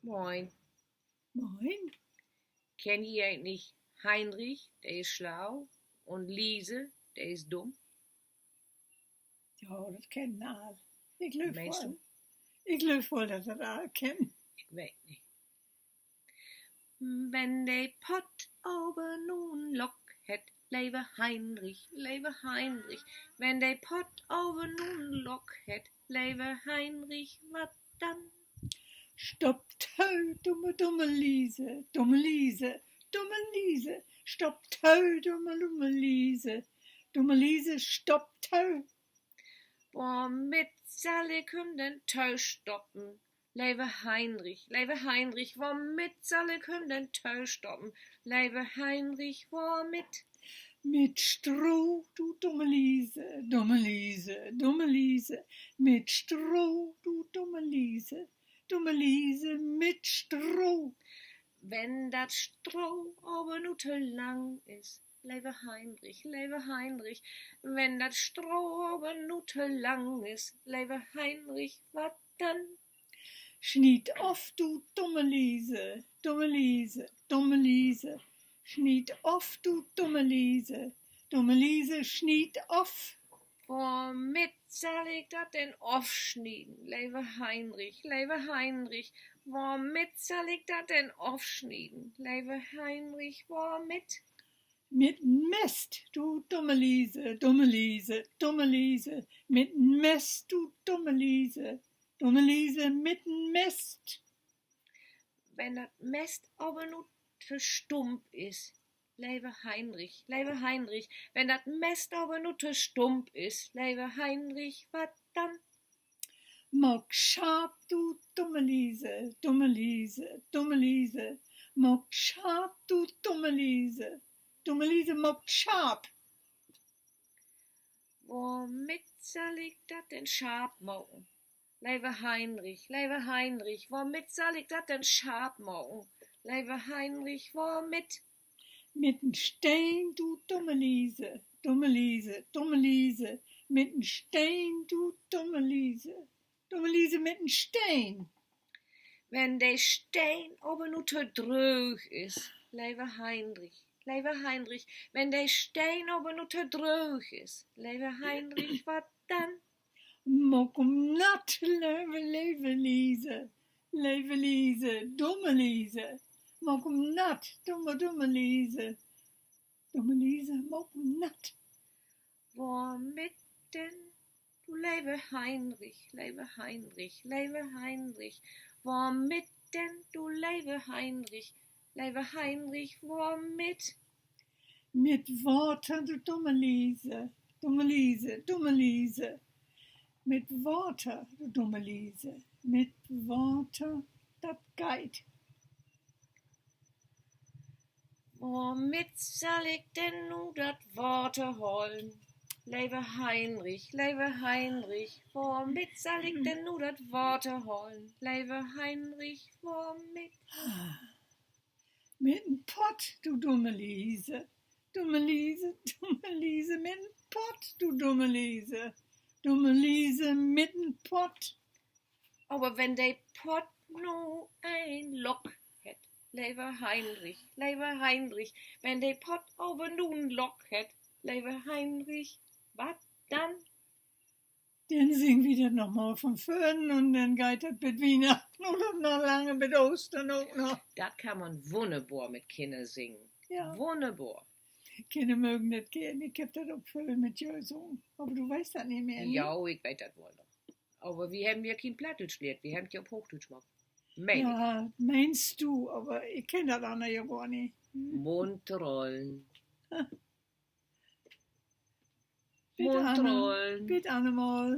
Moin. Moin. Kennt ihr eigentlich Heinrich, der ist schlau, und Liese, der ist dumm? Ja, das kennen alle. Ich glaube Meinst voll. du? Ich glaube voll, dass das alle kennen. Ich weiß nicht. Wenn de Pott oben nun Lock het, lebe Heinrich, wenn de Pott oben nun Lock het, lebe Heinrich, wat dann? Stoppt heu, dumme Liese, dumme Liese, dumme Liese. Stoppt heu, dumme Liese, stoppt heu. Womit soll ich den Tau stoppen? Lebe Heinrich, womit soll ich den Tau stoppen? Lebe Heinrich, womit? Mit Stroh, du dumme Liese, dumme Liese. Mit Stroh, du dumme Liese, mit Stroh. Wenn dat Stroh aber nu te lang is, lebe Heinrich, wenn dat Stroh aber nu te lang is, lebe Heinrich, wat dann? Schniet auf, du dumme Liese, Schniet auf, du dumme Liese, schniet auf. Womit soll ich dat denn aufschneiden, lebe Heinrich, womit soll ich dat denn aufschneiden, lebe Heinrich, womit? Mit Mest, du dumme Liese, mit Mest, du dumme Liese, mit Mest. Wenn dat Mest aber nu te stump is, lebe Heinrich, wenn dat Mest aber nu te stump is, lebe Heinrich, wat dann? Mock scharp, du dumme Liese, mock scharp, du dumme Liese, mock scharp. Womit soll ich dat denn scharf machen? Lebe Heinrich, womit soll ich dat denn scharf machen? Lebe Heinrich, womit? Mit'n Stein, du dumme Liese, mit'n Stein, du dumme Liese, mit'n Stein. Wenn de Stein aber nu te droog is, lebe Heinrich, wenn de Stein aber nu te droog is, lebe Heinrich, wat dann? Mock nat, leve Liese, dumme Liese, mock nat, dumme Liese, mock nat. Womit denn? Du lebe Heinrich, womit denn? Du lebe Heinrich, womit? Mit Worten, du dumme Liese, mit Worten, du dumme Liese, mit Worten, dat geit. Womit soll ich denn nu dat Worte holen? Lebe Heinrich, womit soll ich denn nu dat Worte holen? Lebe Heinrich, womit? Mit'n Pott, du dumme Liese, mit'n Pott, du dumme Liese, mit'n Pott. Aber wenn de Pott nu ein Lock het, lebe Heinrich, wenn de Pott aber nu ein Lock het, lebe Heinrich, wat dann? Den sing wieder nochmal von vorn und dann geht das mit Weihnachten oder noch lange mit Ostern auch noch. Dat kann man wunderbar mit Kindern singen. Ja. Wunderbar. Kinder mögen das gerne, ich hab das auch voll mit dir gesungen. Aber du weißt das nicht mehr, ne? Ja, ich weiß das wohl noch. Aber wir haben ja kein Plattdeutsch gelernt, wir haben ja auf Hochdeutsch gemacht. Ja, meinst du, aber ich kenne das andere ja gar nicht. Mundrollen. Bitte Annemal. Bitte Annemal.